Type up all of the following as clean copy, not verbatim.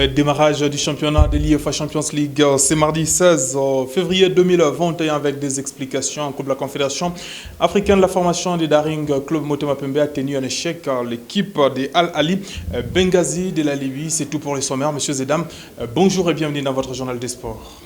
Démarrage du championnat de l'IEFA Champions League, c'est mardi 16 février 2021 avec des explications en Coupe de la Confédération africaine. La formation des Daring Club Motema Pembe a tenu un échec. L'équipe des Al Ali Benghazi de la Libye, c'est tout pour les sommaires. Messieurs et dames, bonjour et bienvenue dans votre journal des sports.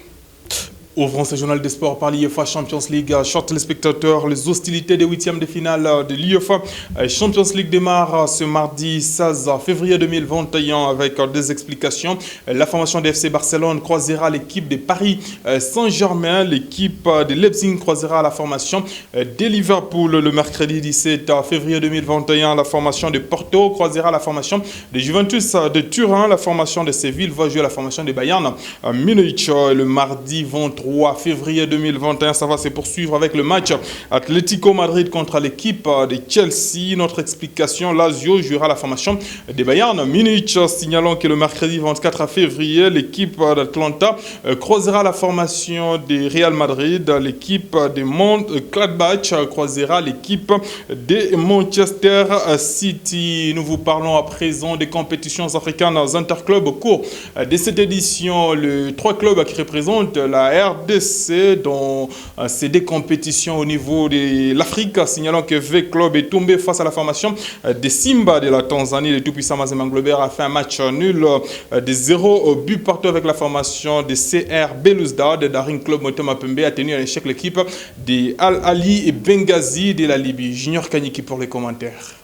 Ouvrons ce journal des sports par l'IEFA Champions League. Chers téléspectateurs, les hostilités des huitièmes de finale de l'IEFA Champions League démarrent ce mardi 16 février 2021 avec des explications. La formation de FC Barcelone croisera l'équipe de Paris Saint-Germain. L'équipe de Leipzig croisera la formation de Liverpool le mercredi 17 février 2021. La formation de Porto croisera la formation de Juventus de Turin. La formation de Séville va jouer la formation de Bayern Munich le mardi 23 février 2021. Ça va se poursuivre avec le match Atlético Madrid contre l'équipe de Chelsea. Notre explication, Lazio jouera la formation de Bayern Munich. Signalons que le mercredi 24 février, l'équipe d'Atlanta croisera la formation de Real Madrid. L'équipe de Mönchengladbach croisera l'équipe de Manchester City. Nous vous parlons à présent des compétitions africaines interclubs au cours de cette édition. Les trois clubs qui représentent la RDC dans ces deux compétitions au niveau de l'Afrique, signalant que V-Club est tombé face à la formation de Simba de la Tanzanie. Le tout-puissant Mazembe Nglober a fait un match nul de 0 but partout avec la formation de CR Belouizdad. Daring Club Motema Pembe a tenu à l'échec l'équipe de Al Ali et Benghazi de la Libye. Junior Kanyiki pour les commentaires.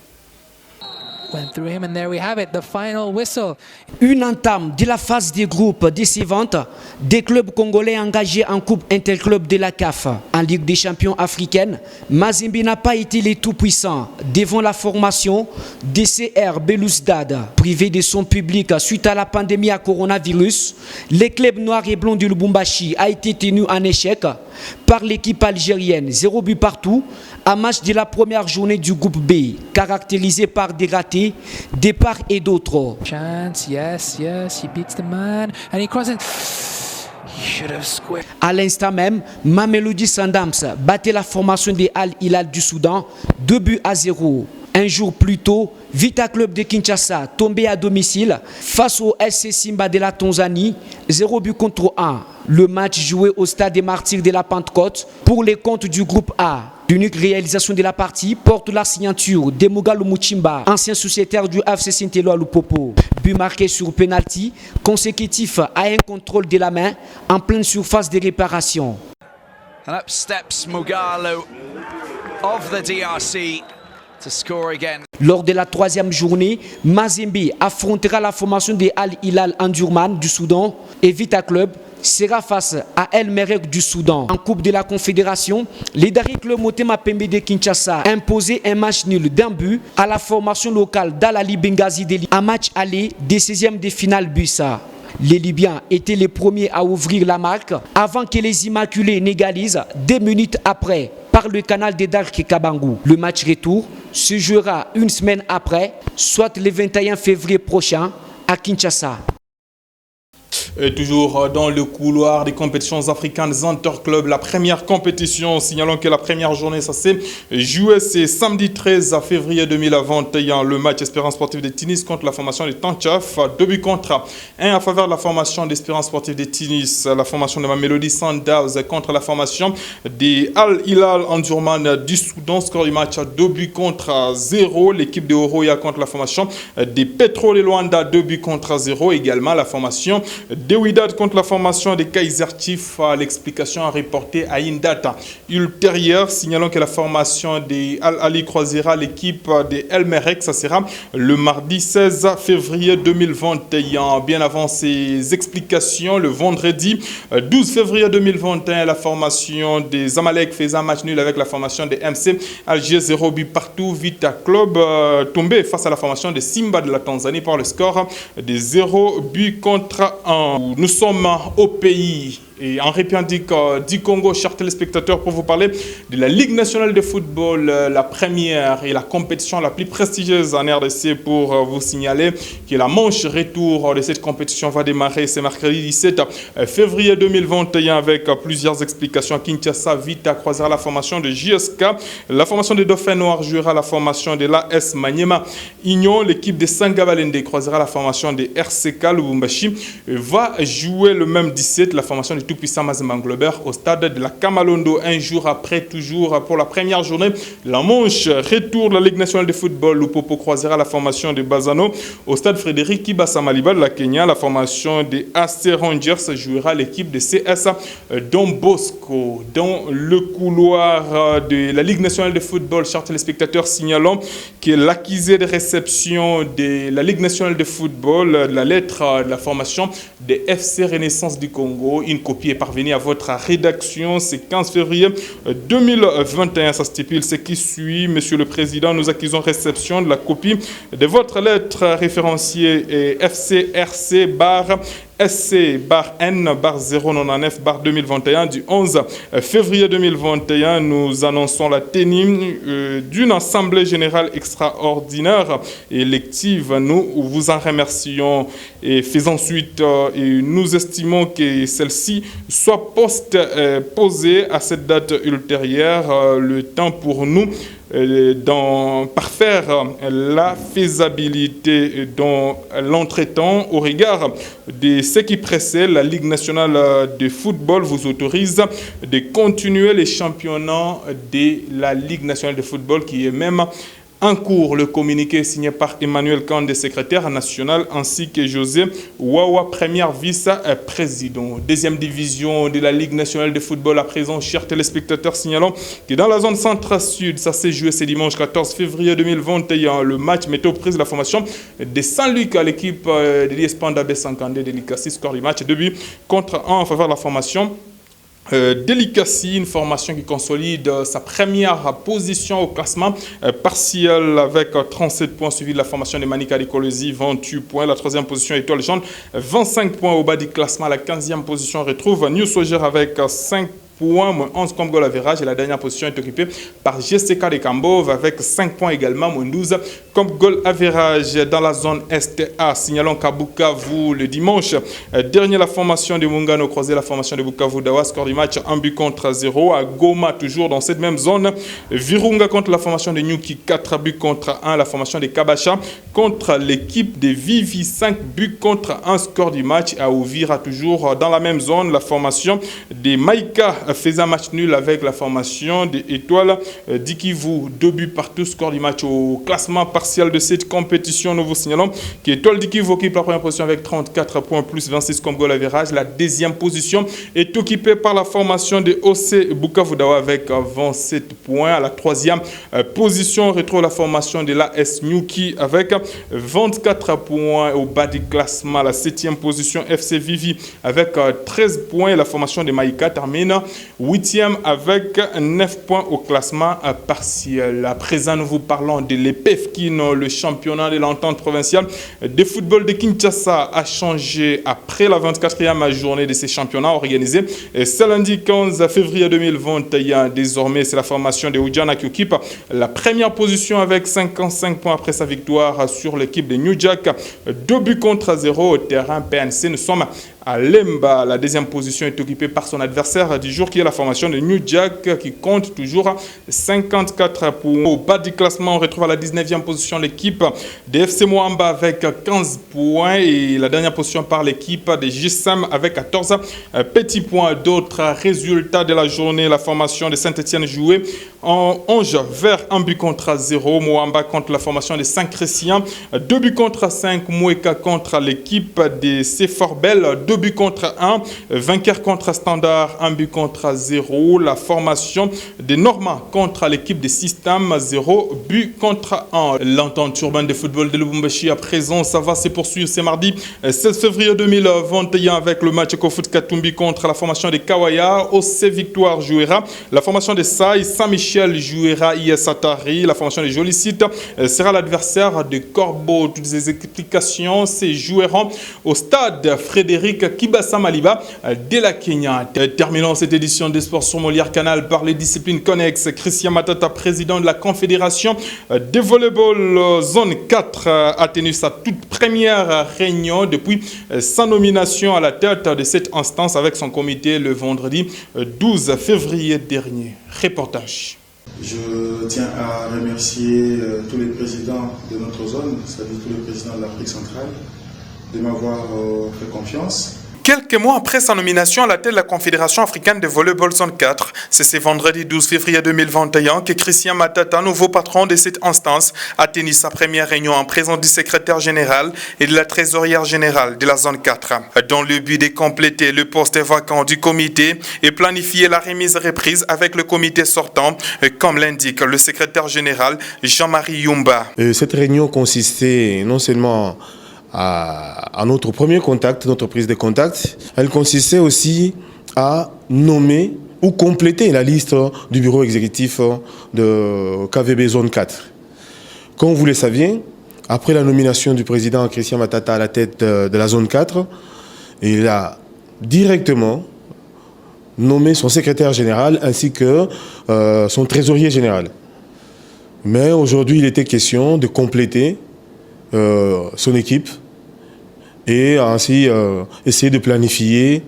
Went through him and there we have it, the final whistle. Une entame de la phase des groupes décevante des clubs congolais engagés en Coupe Interclub de la CAF. En Ligue des champions africaine, Mazembe n'a pas été les tout-puissants devant la formation de CR Belouizdad. Privé de son public suite à la pandémie à coronavirus, le club noir et blanc de Lubumbashi a été tenu en échec par l'équipe algérienne. 0 but partout, un match de la première journée du groupe B, caractérisé par des ratés, des parts et d'autres. Chance, yes, he beats the man, and he crosses. He should have squared. À l'instant même, Mamelodi Sundowns battait la formation des Al Hilal du Soudan, 2 buts à 0. Un jour plus tôt, Vita Club de Kinshasa tombé à domicile face au SC Simba de la Tanzanie, 0 but contre 1. Le match joué au stade des Martyrs de la Pentecôte pour les comptes du groupe A. L'unique réalisation de la partie porte la signature de Mugalu Muchimba, ancien sociétaire du FC Saint-Éloi Lupopo. But marqué sur penalty, consécutif à un contrôle de la main en pleine surface de réparation. And up steps Mugalu of the DRC. To score again. Lors de la troisième journée, Mazembe affrontera la formation de Al Hilal Omdurman du Soudan et Vita Club sera face à El Merreikh du Soudan. En Coupe de la Confédération, les Daring Club Motema Pembe de Kinshasa imposé un match nul d'un but à la formation locale d'Al Ali Benghazi de Libye. Un match aller des 16e de finale Bussa. Les Libyens étaient les premiers à ouvrir la marque avant que les Immaculés n'égalisent 2 minutes après par le canal de Dark Kabangou. Le match retour se jouera une semaine après, soit le 21 février prochain à Kinshasa. Et toujours dans le couloir des compétitions africaines interclubs, la première compétition, signalons que la première journée, ça s'est joué, c'est samedi 13 février 2021, le match Espérance Sportive de Tunis contre la formation de Tanchaf, 2 buts contre 1 à faveur de la formation d'Espérance Sportive de Tunis, la formation de Mamelodi Sundowns contre la formation des Al Hilal Omdurman du Soudan, score du match 2 buts contre 0, l'équipe de Oroya contre la formation des Petro de Luanda, 2 buts contre 0, également la formation de Wydad contre la formation des Kaiser Chiefs. L'explication a reporté à une date ultérieure, signalant que la formation des Al Ali croisera l'équipe de El Merreikh. Ça sera le mardi 16 février 2021. Bien avant ces explications, le vendredi 12 février 2021, la formation des Zamalek faisait un match nul avec la formation des MC Alger, 0 but partout. Vita Club tombé face à la formation de Simba de la Tanzanie par le score de 0 but contre 1. Nous sommes au pays Et en République du Congo, chers téléspectateurs, pour vous parler de la Ligue nationale de football, la première et la compétition la plus prestigieuse en RDC, pour vous signaler que la manche retour de cette compétition va démarrer ce mercredi 17 février 2021 avec plusieurs explications. Kinshasa Vita croisera la formation de JSK, la formation des Dauphins Noirs jouera la formation de l'AS Maniema Union, l'équipe de Sangabalende croisera la formation de RCK Lubumbashi, va jouer le même 17 la formation de tout-puissant Mazembe Globert au stade de la Kamalondo, un jour après, toujours pour la première journée. La manche retour de la Ligue nationale de football, Lupopo croisera la formation de Bazano au stade Frédéric Kibasa Maliba de la Kenya. La formation des AC Rangers jouera l'équipe de CS Don Bosco. Dans le couloir de la Ligue nationale de football, chers téléspectateurs, signalons que l'accusé de réception de la Ligue nationale de football, la lettre de la formation des FC Renaissance du Congo, une copie est parvenue à votre rédaction. C'est 15 février 2021. Ça stipule ce qui suit. Monsieur le Président, nous accusons réception de la copie de votre lettre référenciée FCRC bar SC bar N bar 099 bar 2021 du 11 février 2021. Nous annonçons la tenue d'une assemblée générale extraordinaire et élective. Nous vous en remercions et faisons suite. Et nous estimons que celle-ci soit posée à cette date ultérieure. Le temps pour nous parfaire la faisabilité dans l'entretemps au regard de ce qui précède. La Ligue nationale de football vous autorise de continuer les championnats de la Ligue nationale de football qui est même en cours. Le communiqué signé par Emmanuel Kande, secrétaire national, ainsi que José Wawa, premier vice-président. Deuxième division de la Ligue nationale de football à présent, chers téléspectateurs, signalons que dans la zone centre-sud, ça s'est joué ce dimanche 14 février 2021. Le match mettait aux prises la formation de Saint-Luc à l'équipe de l'Iespanda B50 de l'ICASI. Score du match 2 buts contre 1 en faveur de la formation Delicacy, une formation qui consolide sa première position au classement partiel avec 37 points, suivi de la formation de Manika Dikolosi, 28 points. La troisième position, Étoile Jaune, 25 points au bas du classement. La 15e position retrouve New Soldier avec 5 points, moins 11 comme goal average. Et la dernière position est occupée par GCK de Kambov avec 5 points également, moins 12 comme goal average. Dans la zone STA, signalons qu'à Bukavu, le dimanche dernier, la formation de Mungano croisait la formation de Bukavu Dawa, score du match 1 but contre 0. À Goma, toujours dans cette même zone, Virunga contre la formation de Nyuki, 4 buts contre 1. La formation de Kabacha contre l'équipe de Vivi, 5 buts contre 1, score du match. À Ouvira, toujours dans la même zone, la formation de Maïka faisait un match nul avec la formation des Étoiles d'Ikivu, 2 buts partout, score du match. Au classement partiel de cette compétition, nous vous signalons qu'Étoile d'Ikivu occupe la première position avec 34 points plus 26 comme goal average. La deuxième position est occupée par la formation de OC Bukavu Dawa avec 27 points. À la troisième position, on retrouve la formation de l'AS Nyuki avec 24 points. Au bas du classement, la 7e position, FC Vivi avec 13 points. La formation de Maïka termine 8e avec 9 points au classement partiel. À présent, nous vous parlons de l'EPFKIN, le championnat de l'entente provinciale de football de Kinshasa a changé après la 24e journée de ces championnats organisés ce lundi 15 février 2021. Désormais, c'est la formation de Oudjana qui occupe la première position avec 55 points après sa victoire sur l'équipe de New Jack. 2 buts contre 0 au terrain PNC. Nous sommes à Lemba. La deuxième position est occupée par son adversaire du jour qui est la formation de New Jack qui compte toujours 54 points. Au bas du classement, on retrouve à la 19e position l'équipe de FC Moamba avec 15 points et la dernière position par l'équipe de GSM avec 14 petits points. D'autres résultats de la journée, la formation de Saint-Etienne jouée en 11 vers 1 but contre 0. Moamba contre la formation de Saint-Chrétien, 2 buts contre 5. Moueka contre l'équipe de Seforbel, 2 buts contre 1. Vainqueur contre Standard, 1 but contre 0. La formation de Norma contre l'équipe de Système, 0 but contre 1. L'entente urbaine de football de Lubumbashi à présent, ça va se poursuivre ce mardi 16 février 2021 avec le match Kofoot Katumbi contre la formation de Kawaya. OC Victoire jouera la formation de Saï. Saint-Michel jouera IS Atari. La formation de Jolicite sera l'adversaire de Corbeau. Toutes ces explications se joueront au stade Frédéric Eric Kibasa Maliba de la Kenya. Terminons cette édition des sports sur Molière Canal par les disciplines connexes. Christian Matata, président de la Confédération de volleyball zone 4, a tenu sa toute première réunion depuis sa nomination à la tête de cette instance avec son comité le vendredi 12 février dernier. Reportage. Je tiens à remercier tous les présidents de notre zone, c'est-à-dire tous les présidents de l'Afrique centrale, de m'avoir fait confiance. Quelques mois après sa nomination à la tête de la Confédération africaine de volleyball zone 4, c'est ce vendredi 12 février 2021 que Christian Matata, nouveau patron de cette instance, a tenu sa première réunion en présence du secrétaire général et de la trésorière générale de la zone 4, dans le but de compléter le poste vacant du comité et planifier la remise-reprise avec le comité sortant, comme l'indique le secrétaire général Jean-Marie Yumba. Cette réunion consistait non seulement à notre premier contact, notre prise de contact, elle consistait aussi à nommer ou compléter la liste du bureau exécutif de KVB Zone 4. Comme vous le saviez, après la nomination du président Christian Matata à la tête de la Zone 4, il a directement nommé son secrétaire général ainsi que son trésorier général. Mais aujourd'hui, il était question de compléter son équipe et ainsi essayer de planifier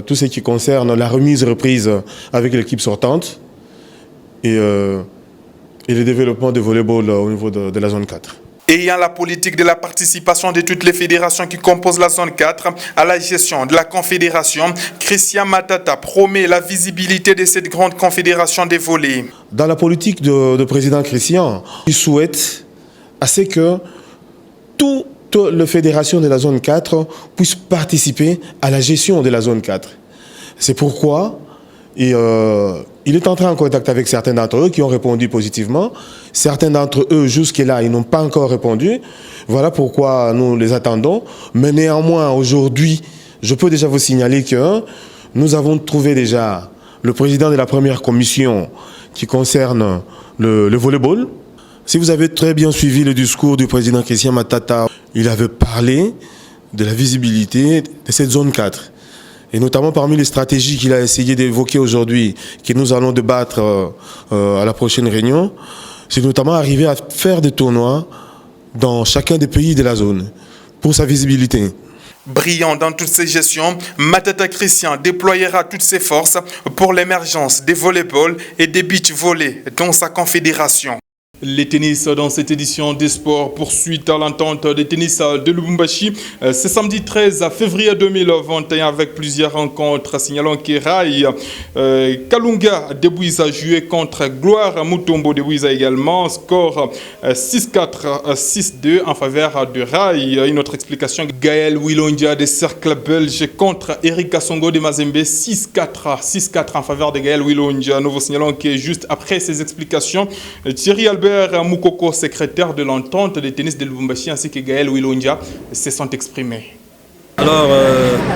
tout ce qui concerne la remise-reprise avec l'équipe sortante et le développement de volleyball au niveau de la zone 4. Ayant la politique de la participation de toutes les fédérations qui composent la zone 4 à la gestion de la confédération, Christian Matata promet la visibilité de cette grande confédération des volleys. Dans la politique de président Christian, il souhaite à ce que toutes les fédérations de la zone 4 puissent participer à la gestion de la zone 4. C'est pourquoi il est entré en contact avec certains d'entre eux qui ont répondu positivement. Certains d'entre eux, jusque-là, ils n'ont pas encore répondu. Voilà pourquoi nous les attendons. Mais néanmoins, aujourd'hui, je peux déjà vous signaler que nous avons trouvé déjà le président de la première commission qui concerne le volleyball. Si vous avez très bien suivi le discours du président Christian Matata, il avait parlé de la visibilité de cette zone 4. Et notamment parmi les stratégies qu'il a essayé d'évoquer aujourd'hui, que nous allons débattre à la prochaine réunion, c'est notamment arriver à faire des tournois dans chacun des pays de la zone pour sa visibilité. Brillant dans toutes ses gestions, Matata Christian déployera toutes ses forces pour l'émergence des volleyball et des beach volley dans sa confédération. Les tennis dans cette édition des sports poursuit à l'entente des tennis de Lubumbashi. C'est samedi 13 février 2021 avec plusieurs rencontres. Signalons que Rai Kalunga de Bouiza a joué contre Gloire Mutombo de Bouiza également. Score 6-4, 6-2 en faveur de Rai. Une autre explication, Gaël Wilondia de Cercle Belge contre Eric Kasongo de Mazembe. 6-4 en faveur de Gaël Wilondia. Nous signalons que juste après ces explications, Thierry Albert Moukoko, secrétaire de l'entente des tennis de Lubumbashi, ainsi que Gaël Wilondia se sont exprimés. Alors,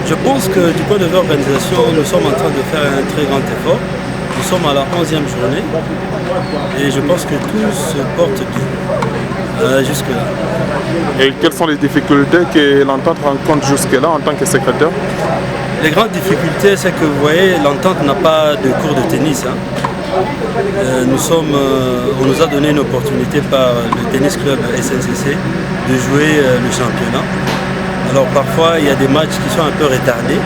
je pense que du point de vue organisation, nous sommes en train de faire un très grand effort. Nous sommes à la 11e journée et je pense que tout se porte bien jusque-là. Et quelles sont les difficultés que l'entente rencontre jusque-là en tant que secrétaire? Les grandes difficultés, c'est que vous voyez, l'entente n'a pas de cours de tennis. On nous a donné une opportunité par le tennis club SNCC de jouer le championnat. Alors parfois il y a des matchs qui sont un peu retardés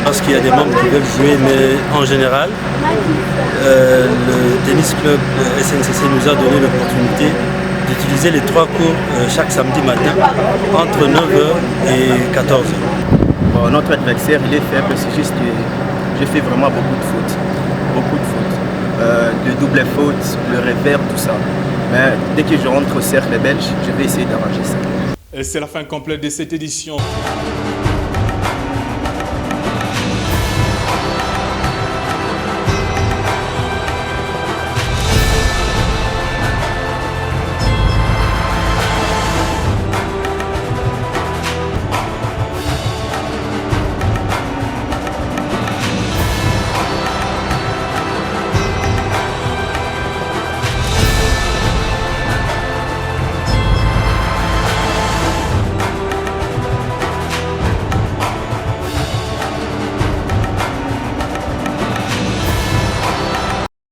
parce qu'il y a des membres qui veulent jouer, mais en général le tennis club SNCC nous a donné l'opportunité d'utiliser les 3 cours chaque samedi matin entre 9h et 14h. Bon, notre adversaire il est faible, c'est juste que j'ai fait vraiment beaucoup de fautes. De double faute, le revers, tout ça. Mais dès que je rentre au cercle belge, je vais essayer d'arranger ça. Et c'est la fin complète de cette édition.